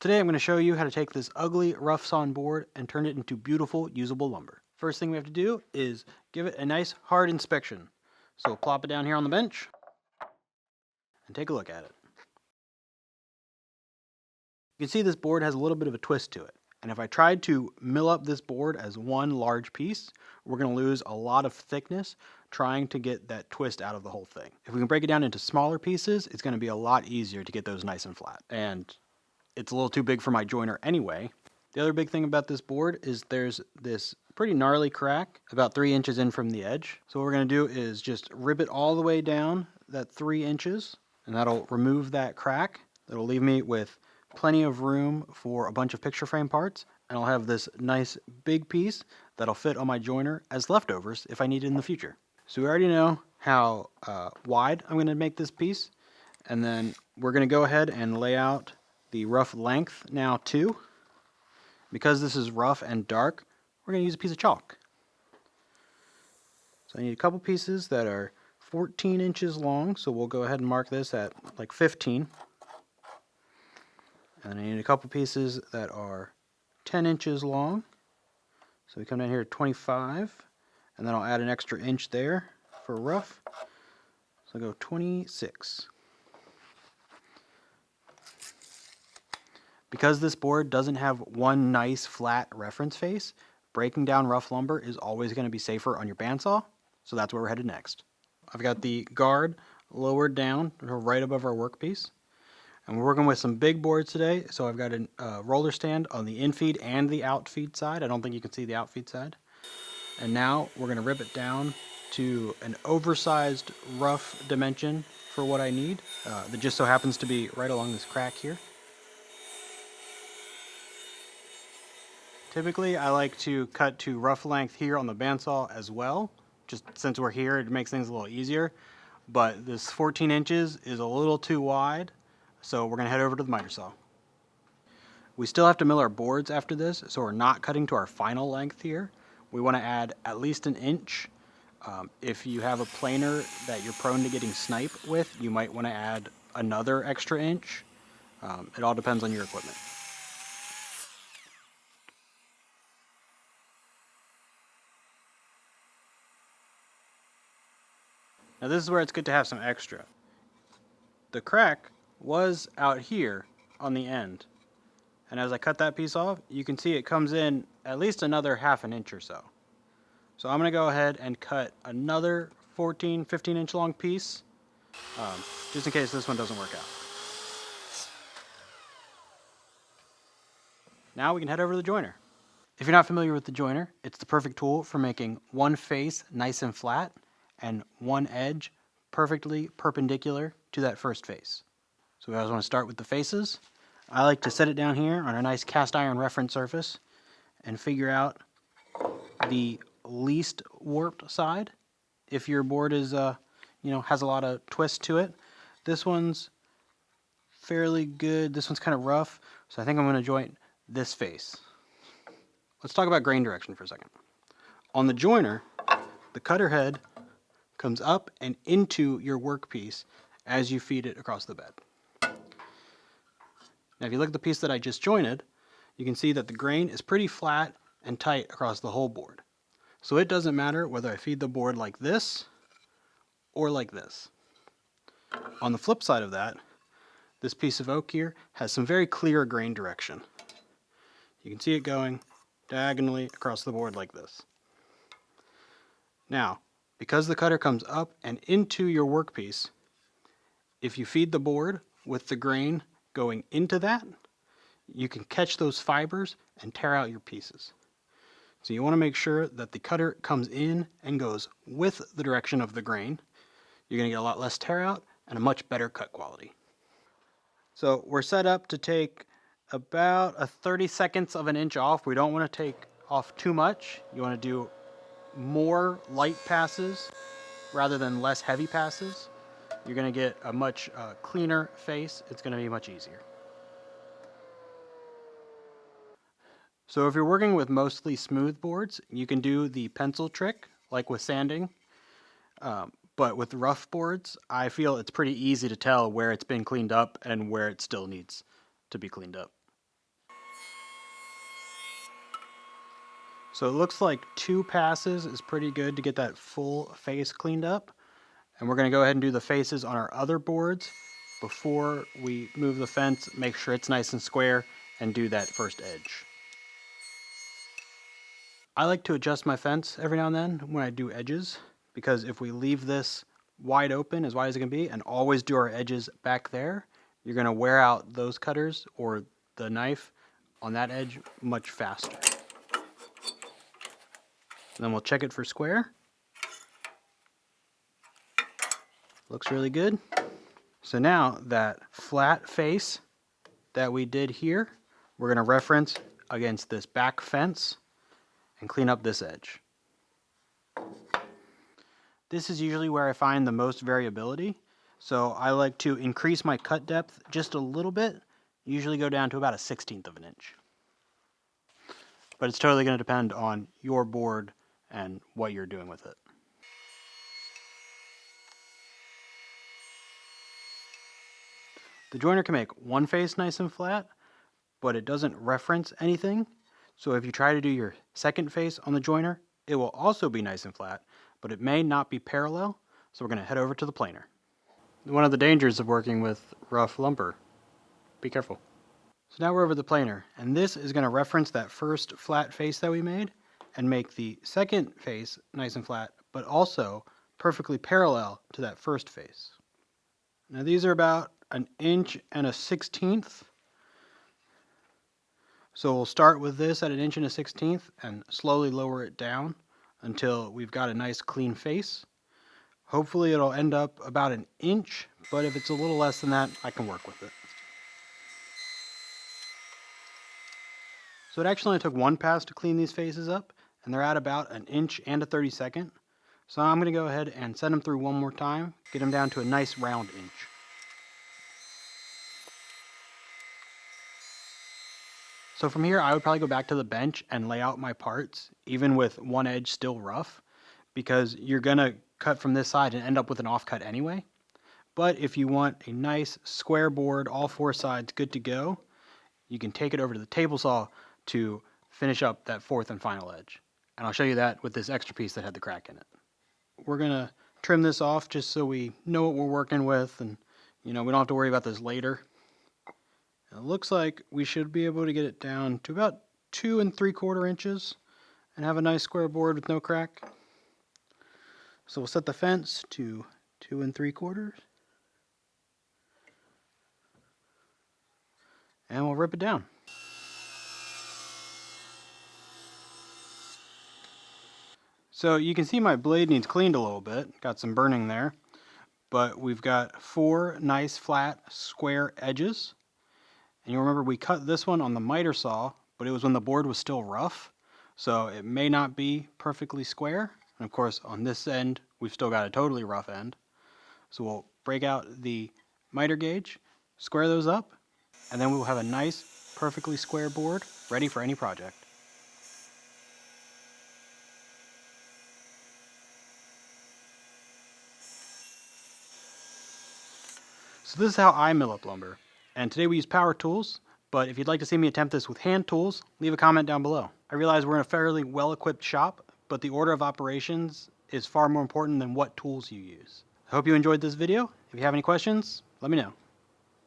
Today I'm going to show you how to take this ugly rough sawn board and turn it into beautiful usable lumber. First thing we have to do is give it a nice hard inspection. So we'll plop it down here on the bench and take a look at it. You can see this board has a little bit of a twist to it. And if I tried to mill up this board as one large piece, we're going to lose a lot of thickness trying to get that twist out of the whole thing. If we can break it down into smaller pieces, it's going to be a lot easier to get those nice and flat. And it's a little too big for my joiner anyway. The other big thing about this board is there's this pretty gnarly crack about 3 inches in from the edge. So what we're going to do is just rip it all the way down that 3 inches, and that'll remove that crack. That'll leave me with plenty of room for a bunch of picture frame parts, and I'll have this nice big piece that'll fit on my joiner as leftovers if I need it in the future. So we already know how wide I'm going to make this piece, and then we're going to go ahead and lay out the rough length now too. Because this is rough and dark, we're going to use a piece of chalk. So I need a couple pieces that are 14 inches long, so we'll go ahead and mark this at like 15. And then I need a couple pieces that are 10 inches long. So we come down here to 25, and then I'll add an extra inch there for rough. So I'll go 26. Because this board doesn't have one nice flat reference face, breaking down rough lumber is always going to be safer on your bandsaw, so that's where we're headed next. I've got the guard lowered down right above our workpiece. And we're working with some big boards today, so I've got a roller stand on the infeed and the outfeed side. I don't think you can see the outfeed side. And now we're going to rip it down to an oversized rough dimension for what I need. That just so happens to be right along this crack here. Typically, I like to cut to rough length here on the bandsaw as well. Just since we're here, it makes things a little easier. But this 14 inches is a little too wide. So we're going to head over to the miter saw. We still have to mill our boards after this, so we're not cutting to our final length here. We want to add at least an inch. If you have a planer that you're prone to getting snipe with, you might want to add another extra inch. It all depends on your equipment. Now this is where it's good to have some extra. The crack was out here on the end, and as I cut that piece off, you can see it comes in at least another ½ inch or so. So I'm going to go ahead and cut another 15 inch long piece, just in case this one doesn't work out. Now we can head over to the joiner. If you're not familiar with the joiner, it's the perfect tool for making one face nice and flat and one edge perfectly perpendicular to that first face. So we always want to start with the faces. I like to set it down here on a nice cast iron reference surface and figure out the least warped side. If your board is, has a lot of twist to it, this one's fairly good. This one's kind of rough, so I think I'm going to joint this face. Let's talk about grain direction for a second. On the joiner, the cutter head comes up and into your workpiece as you feed it across the bed. Now if you look at the piece that I just jointed, you can see that the grain is pretty flat and tight across the whole board. So it doesn't matter whether I feed the board like this or like this. On the flip side of that, this piece of oak here has some very clear grain direction. You can see it going diagonally across the board like this. Now, because the cutter comes up and into your workpiece, if you feed the board with the grain going into that, you can catch those fibers and tear out your pieces. So you want to make sure that the cutter comes in and goes with the direction of the grain. You're going to get a lot less tear out and a much better cut quality. So we're set up to take about a 30 seconds of an inch off. We don't want to take off too much. You want to do more light passes rather than less heavy passes. You're going to get a much cleaner face. It's going to be much easier. So if you're working with mostly smooth boards, you can do the pencil trick, like with sanding. But with rough boards, I feel it's pretty easy to tell where it's been cleaned up and where it still needs to be cleaned up. So it looks like 2 passes is pretty good to get that full face cleaned up. And we're going to go ahead and do the faces on our other boards before we move the fence, make sure it's nice and square, and do that first edge. I like to adjust my fence every now and then when I do edges, because if we leave this wide open, as wide as it can be, and always do our edges back there, you're going to wear out those cutters or the knife on that edge much faster. And then we'll check it for square. Looks really good. So now that flat face that we did here, we're going to reference against this back fence and clean up this edge. This is usually where I find the most variability. So I like to increase my cut depth just a little bit, usually go down to about a 1/16 of an inch. But it's totally going to depend on your board and what you're doing with it. The joiner can make one face nice and flat, but it doesn't reference anything. So if you try to do your second face on the joiner, it will also be nice and flat, but it may not be parallel. So we're going to head over to the planer. One of the dangers of working with rough lumber. Be careful. So now we're over the planer, and this is going to reference that first flat face that we made and make the second face nice and flat, but also perfectly parallel to that first face. Now these are about 1 1/16 inches. So we'll start with this at 1 1/16 inches and slowly lower it down until we've got a nice clean face. Hopefully it'll end up about 1 inch, but if it's a little less than that, I can work with it. So it actually only took 1 pass to clean these faces up, and they're at about 1 inch and a 32nd. So I'm going to go ahead and send them through one more time, get them down to a nice round inch. So from here, I would probably go back to the bench and lay out my parts, even with one edge still rough, because you're going to cut from this side and end up with an offcut anyway. But if you want a nice square board, all 4 sides good to go, you can take it over to the table saw to finish up that 4th and final edge. And I'll show you that with this extra piece that had the crack in it. We're going to trim this off just so we know what we're working with, and we don't have to worry about this later. It looks like we should be able to get it down to about 2 3/4 inches and have a nice square board with no crack. So we'll set the fence to 2 3/4 and we'll rip it down. So you can see my blade needs cleaned a little bit, got some burning there, but we've got 4 nice flat square edges. And you'll remember we cut this one on the miter saw, but it was when the board was still rough, so it may not be perfectly square. And of course on this end we've still got a totally rough end. So we'll break out the miter gauge, square those up, and then we will have a nice perfectly square board ready for any project. So this is how I mill up lumber. And today we use power tools, but if you'd like to see me attempt this with hand tools, leave a comment down below. I realize we're in a fairly well-equipped shop, but the order of operations is far more important than what tools you use. I hope you enjoyed this video. If you have any questions, let me know.